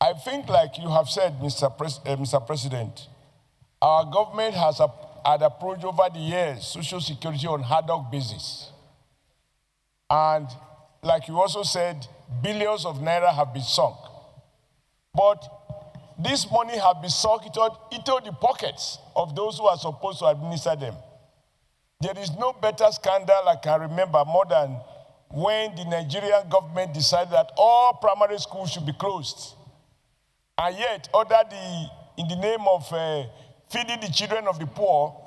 I think, like you have said, Mr. President, our government has had approached over the years social security on ad hoc basis. And like you also said, billions of naira have been sunk. But this money has been sunk into the pockets of those who are supposed to administer them. There is no better scandal I can remember more than when the Nigerian government decided that all primary schools should be closed. And yet, in the name of feeding the children of the poor,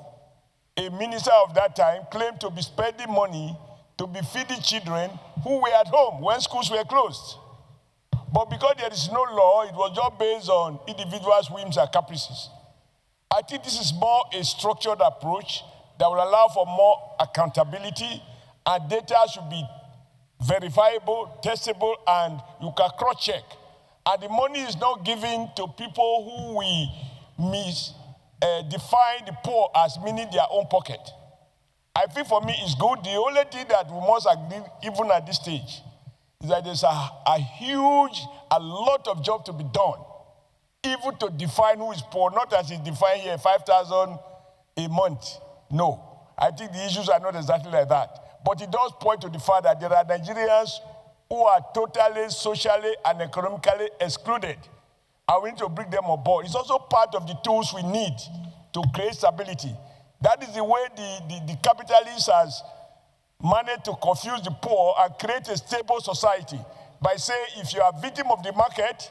a minister of that time claimed to be spending money to be feeding children who were at home when schools were closed. But because there is no law, it was just based on individuals' whims and caprices. I think this is more a structured approach that will allow for more accountability, and data should be verifiable, testable, and you can cross-check. And the money is not given to people who we define the poor as meaning their own pocket. I think for me it's good. The only thing that we must agree, even at this stage, is that there's a lot of job to be done, even to define who is poor, not as it's defined here, 5,000 a month. No, I think the issues are not exactly like that. But it does point to the fact that there are Nigerians who are totally socially and economically excluded, and we need to bring them on board. It's also part of the tools we need to create stability. That is the way the capitalists has managed to confuse the poor and create a stable society by saying if you are a victim of the market,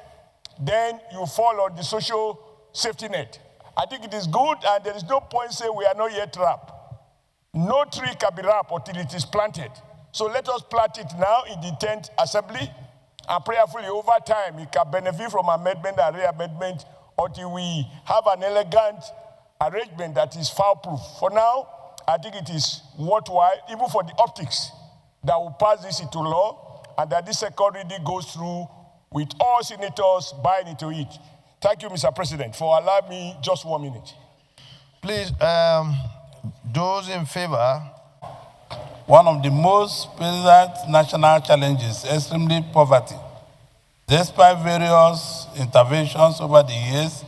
then you fall on the social safety net. I think it is good, and there is no point saying we are not yet wrapped. No tree can be wrapped until it is planted. So let us plant it now in the 10th Assembly, and prayerfully over time it can benefit from amendment and re-amendment until we have an elegant arrangement that is foul-proof. For now, I think it is worthwhile, even for the optics, that will pass this into law, and that this second reading goes through with all senators buying into it. Thank you, Mr. President, for allowing me just 1 minute. Please, those in favor. One of the most present national challenges, extremely poverty. Despite various interventions over the years,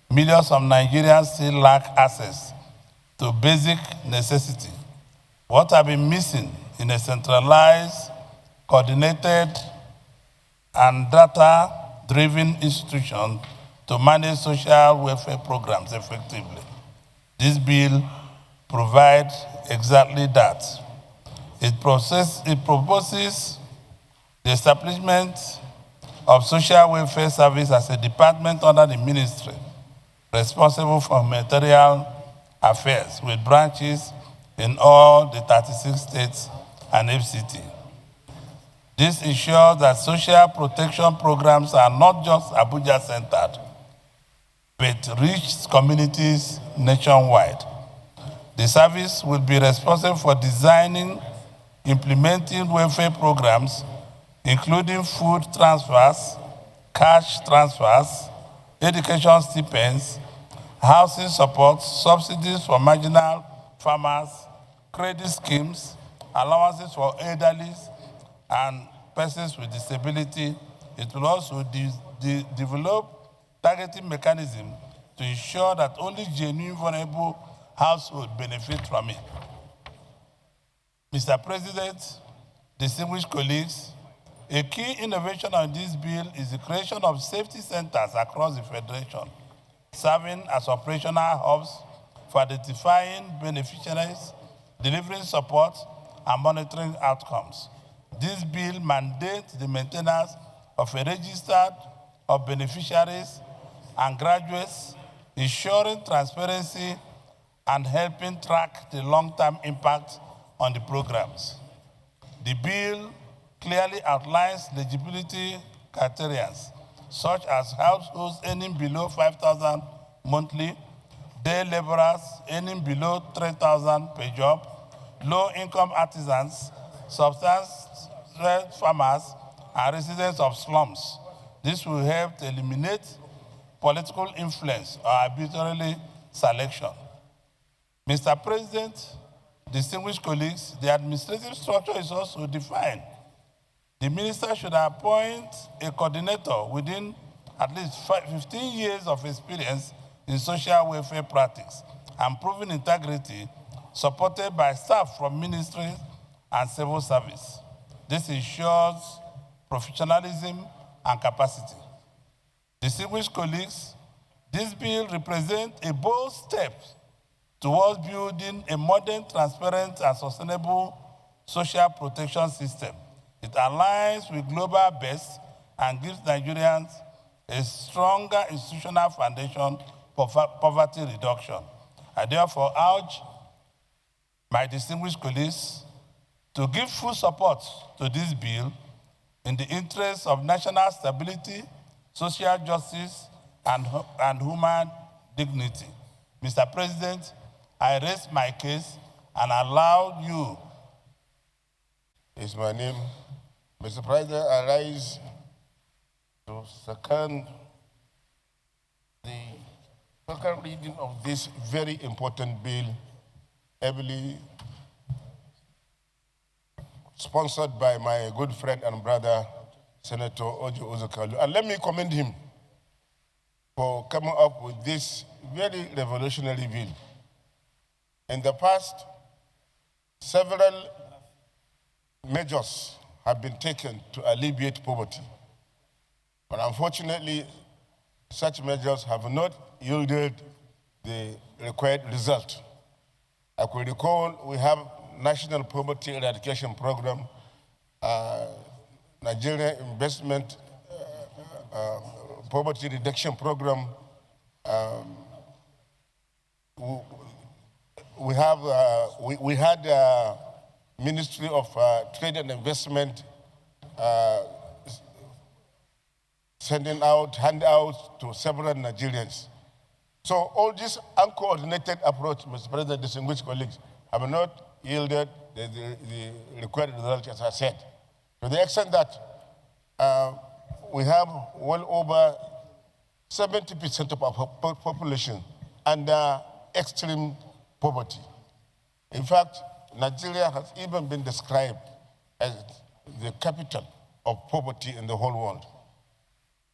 millions of Nigerians still lack access to basic necessity. What have been missing in a centralized, coordinated, and data-driven institution to manage social welfare programs effectively? This bill provides exactly that. It proposes the establishment of social welfare service as a department under the ministry responsible for humanitarian affairs with branches in all the 36 states and FCT. This ensures that social protection programs are not just Abuja-centered, but reach communities nationwide. The service will be responsible for designing, implementing welfare programs, including food transfers, cash transfers, education stipends, housing support, subsidies for marginal farmers, credit schemes, allowances for elderly and persons with disability. It will also develop targeting mechanisms to ensure that only genuine vulnerable households benefit from it. Mr. President, distinguished colleagues, a key innovation on this bill is the creation of safety centers across the Federation, serving as operational hubs for identifying beneficiaries, delivering support, and monitoring outcomes. This bill mandates the maintenance of a register of beneficiaries and graduates, ensuring transparency and helping track the long-term impact on the programs. The bill clearly outlines eligibility criteria, such as households earning below 5,000 monthly, day laborers earning below 3,000 per job, low-income artisans, subsistence farmers, and residents of slums. This will help to eliminate political influence or arbitrary selection. Mr. President, distinguished colleagues, the administrative structure is also defined. The minister should appoint a coordinator within at least 15 years of experience in social welfare practice and proven integrity, supported by staff from ministries and civil service. This ensures professionalism and capacity. Distinguished colleagues, this bill represents a bold step towards building a modern, transparent, and sustainable social protection system. It aligns with global best and gives Nigerians a stronger institutional foundation for poverty reduction. I therefore urge my distinguished colleagues to give full support to this bill in the interest of national stability, social justice, and human dignity. Mr. President, I raise my case and allow you. Is my name. Mr. President, I rise to second the second reading of this very important bill, heavily sponsored by my good friend and brother, Senator Ojo Uzokalu. And let me commend him for coming up with this very revolutionary bill. In the past, several measures have been taken to alleviate poverty. But unfortunately, such measures have not yielded the required result. I could recall we have National Poverty Eradication Program, Nigeria Investment Poverty Reduction Program. We had Ministry of Trade and Investment sending out handouts to several Nigerians. So all this uncoordinated approach, Mr. President, distinguished colleagues, have not yielded the required result, as I said. To the extent that we have well over 70% of our population under extreme poverty. In fact, Nigeria has even been described as the capital of poverty in the whole world.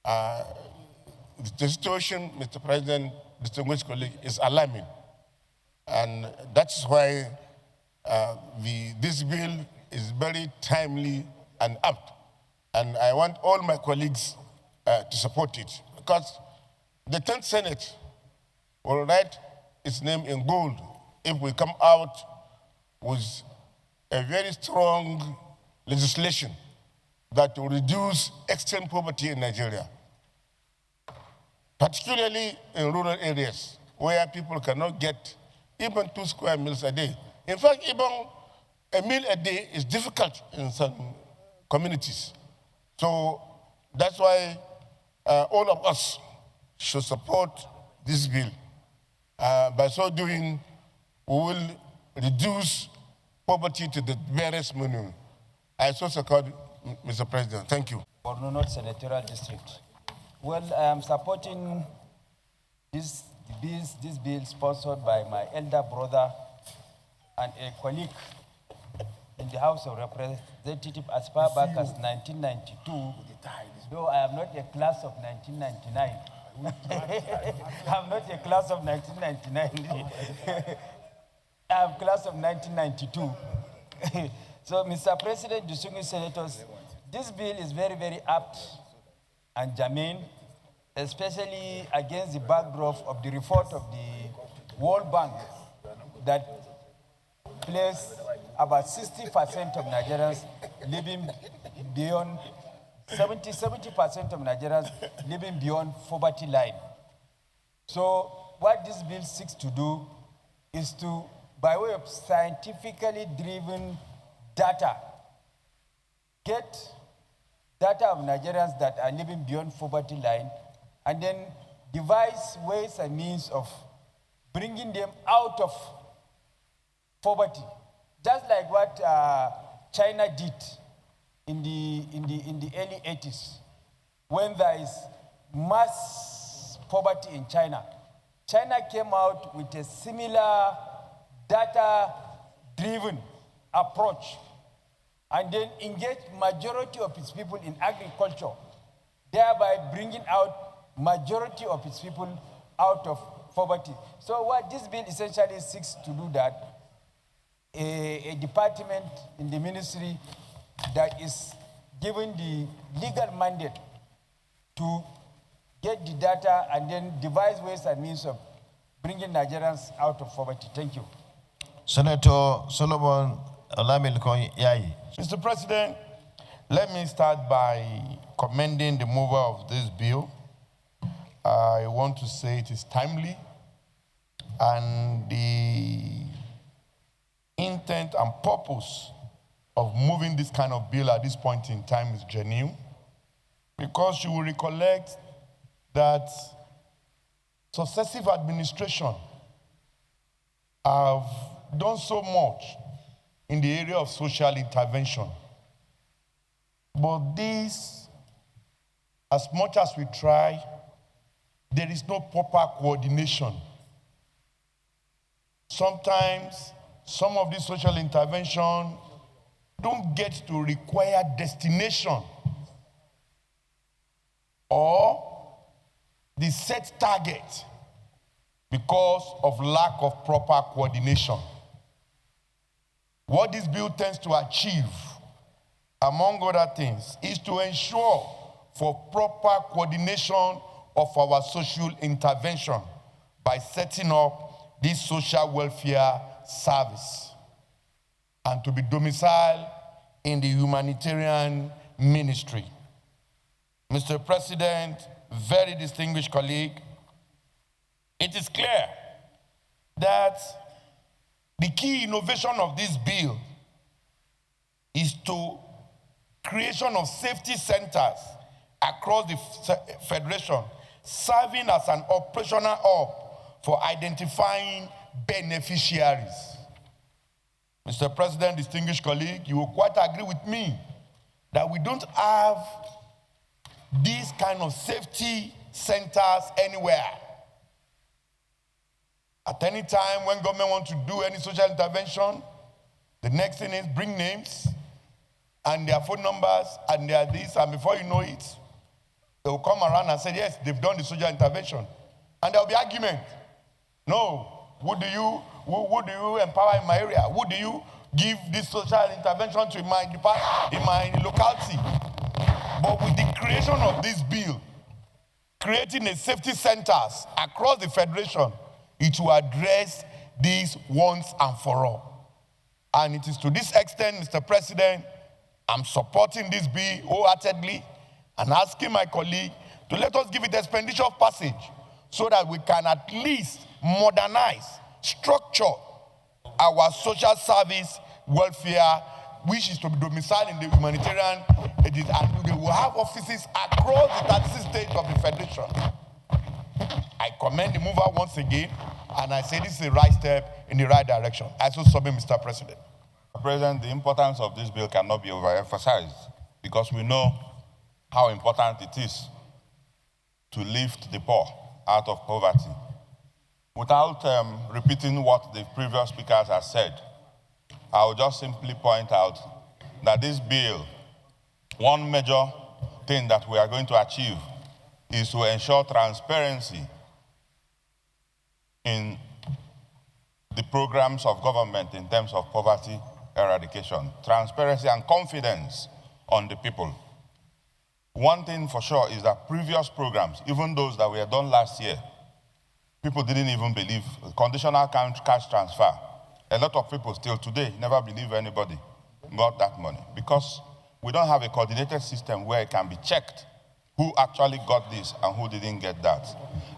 The situation, Mr. President, distinguished colleague, is alarming. And that's why this bill is very timely and apt. And I want all my colleagues to support it, because the 10th Senate will write its name in gold if we come out with a very strong legislation that will reduce extreme poverty in Nigeria, particularly in rural areas where people cannot get even 2 square meals a day. In fact, even a meal a day is difficult in some communities. So that's why all of us should support this bill. By so doing, we will reduce poverty to the barest minimum. I so support, Mr. President. Thank you. Borno North Senatorial District. Well, I am supporting this bill sponsored by my elder brother and a colleague in the House of Representatives as far back as 1992, though I am not a class of 1999. I'm not a class of 1999. I'm class of 1992. So, Mr. President, distinguished senators, this bill is very, very apt and germane, especially against the backdrop of the report of the World Bank that placed about 60% of Nigerians living beyond 70% of Nigerians living beyond poverty line. So what this bill seeks to do is to, by way of scientifically driven data, get data of Nigerians that are living beyond poverty line, and then devise ways and means of bringing them out of poverty, just like what China did in the early 80s, when there is mass poverty in China. China came out with a similar data-driven approach, and then engaged majority of its people in agriculture, thereby bringing out majority of its people out of poverty. So what this bill essentially seeks to do that, a department in the ministry that is given the legal mandate to get the data and then devise ways and means of bringing Nigerians out of poverty. Thank you. Senator Solomon Olamilekon Yayi. Mr. President, let me start by commending the mover of this bill. I want to say it is timely, and the intent and purpose of moving this kind of bill at this point in time is genuine, because you will recollect that successive administration have done so much in the area of social intervention. But this, as much as we try, there is no proper coordination. Sometimes some of these social intervention don't get to require destination or the set target because of lack of proper coordination. What this bill tends to achieve, among other things, is to ensure for proper coordination of our social intervention by setting up this social welfare service and to be domiciled in the humanitarian ministry. Mr. President, very distinguished colleague, it is clear that the key innovation of this bill is to creation of safety centers across the Federation, serving as an operational hub for identifying beneficiaries. Mr. President, distinguished colleague, you will quite agree with me that we don't have these kind of safety centers anywhere. At any time when government wants to do any social intervention, the next thing is bring names and their phone numbers and their this, and before you know it, they will come around and say, yes, they've done the social intervention. And there will be argument. No, who do you empower in my area? Who do you give this social intervention to in my locality? But with the creation of this bill, creating a safety centers across the Federation, it will address this once and for all. And it is to this extent, Mr. President, I'm supporting this bill wholeheartedly and asking my colleague to let us give it expeditious passage so that we can at least modernize, structure our social service welfare, which is to be domiciled in the humanitarian, and they will have offices across the 36 states of the Federation. I commend the mover once again, and I say this is the right step in the right direction. I so submit, Mr. President. Mr. President, the importance of this bill cannot be overemphasized because we know how important it is to lift the poor out of poverty. Without repeating what the previous speakers have said, I will just simply point out that this bill, one major thing that we are going to achieve is to ensure transparency in the programs of government in terms of poverty eradication, transparency and confidence on the people. One thing for sure is that previous programs, even those that were done last year, people didn't even believe conditional cash transfer. A lot of people still today never believe anybody got that money because we don't have a coordinated system where it can be checked who actually got this and who didn't get that.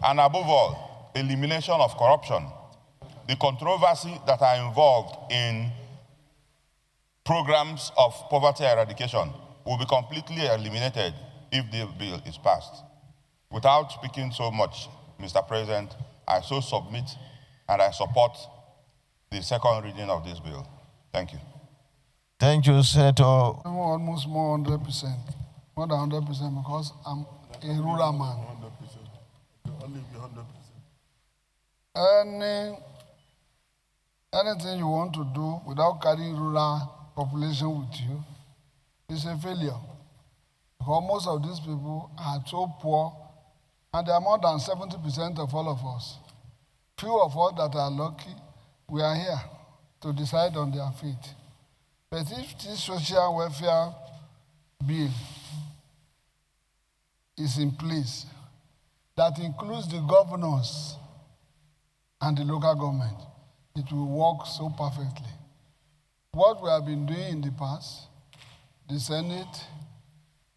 And above all, elimination of corruption. The controversy that are involved in programs of poverty eradication will be completely eliminated if the bill is passed. Without speaking so much, Mr. President, I so submit and I support the second reading of this bill. Thank you. Thank you, Senator. Almost more 100%, more than 100% because I'm a rural man. 100%. Only 100%. Anything you want to do without carrying rural population with you is a failure. Because most of these people are so poor And there are more than 70% of all of us. Few of us that are lucky, we are here to decide on their fate. But if this social welfare bill is in place, that includes the governors and the local government, it will work so perfectly. What we have been doing in the past, the Senate,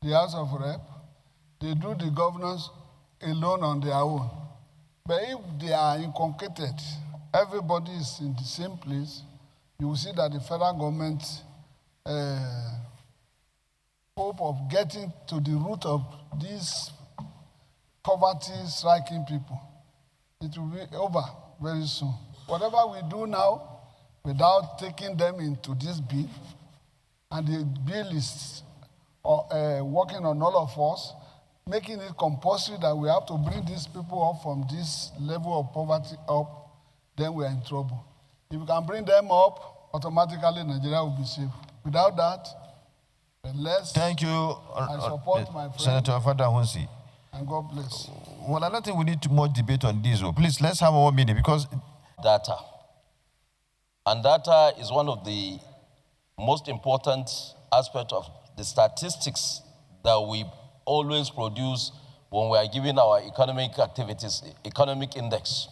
the House of Rep, they do the governors alone on their own. But if they are inconcatenated, everybody is in the same place, you will see that the federal government hope of getting to the root of these poverty-striking people, it will be over very soon. Whatever we do now, without taking them into this bill, and the bill is working on all of us, making it compulsory that we have to bring these people up from this level of poverty up, then we are in trouble. If we can bring them up, automatically Nigeria will be safe. Without that, let's. Thank you, I support my friend. Senator Fadahunsi. And God bless. Well, I don't think we need more debate on this. Please, let's have 1 minute because data. And data is one of the most important aspects of the statistics that we always produce when we are giving our economic activities, economic index.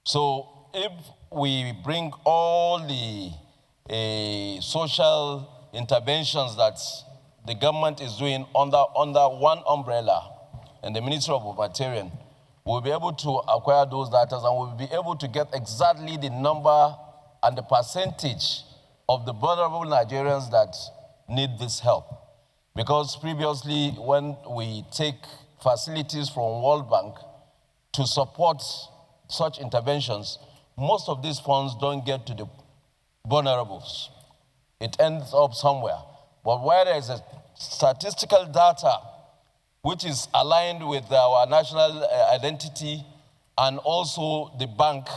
So if we bring all the social interventions that the government is doing under one umbrella and the Ministry of Humanitarian, we'll be able to acquire those data and we'll be able to get exactly the number and the percentage of the vulnerable Nigerians that need this help. Because previously, when we take facilities from World Bank to support such interventions, most of these funds don't get to the vulnerables. It ends up somewhere. But where there is a statistical data which is aligned with our national identity and also the bank,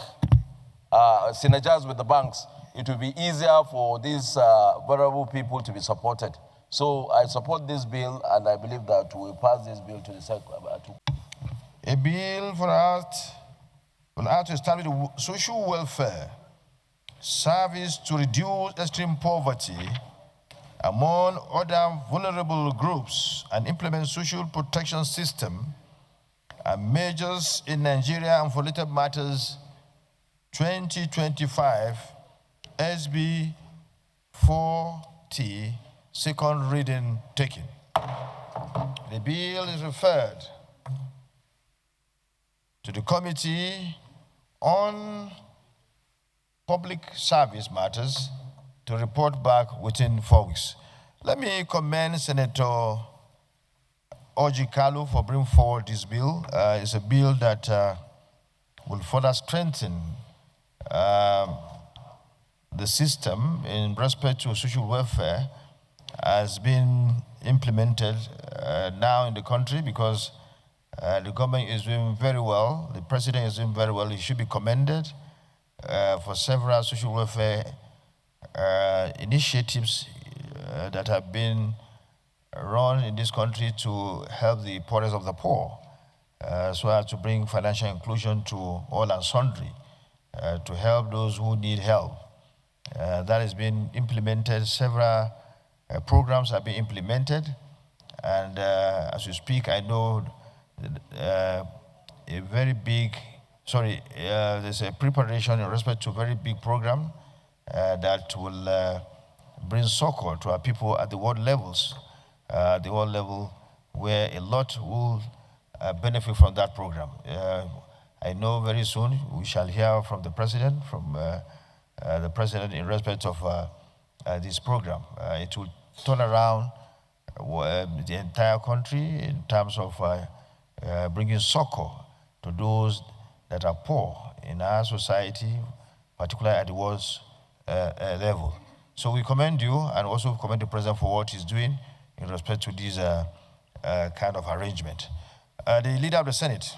synergize with the banks, it will be easier for these vulnerable people to be supported. So I support this bill, and I believe that we will pass this bill to the second. A bill for us will act to establish the social welfare service to reduce extreme poverty among other vulnerable groups and implement social protection system and measures in Nigeria and for related matters 2025 SB 4T, second reading taken. The bill is referred to the Committee on Public Service Matters to report back within 4 weeks. Let me commend Senator Orji Kalu for bringing forward this bill. It's a bill that will further strengthen the system in respect to social welfare has been implemented now in the country because the government is doing very well. The president is doing very well. He should be commended for several social welfare initiatives that have been run in this country to help the poorest of the poor, so as to bring financial inclusion to all and sundry, to help those who need help. That has been implemented. Several programs have been implemented, and as we speak, I know there's a preparation in respect to a very big program that will bring succor to our people at the world levels, the world level, where a lot will benefit from that program. I know very soon we shall hear from the president, in respect of this program. It will turn around the entire country in terms of bringing succor to those that are poor in our society, particularly at the world's level. So we commend you and also commend the president for what he's doing in respect to this kind of arrangement. The leader of the Senate.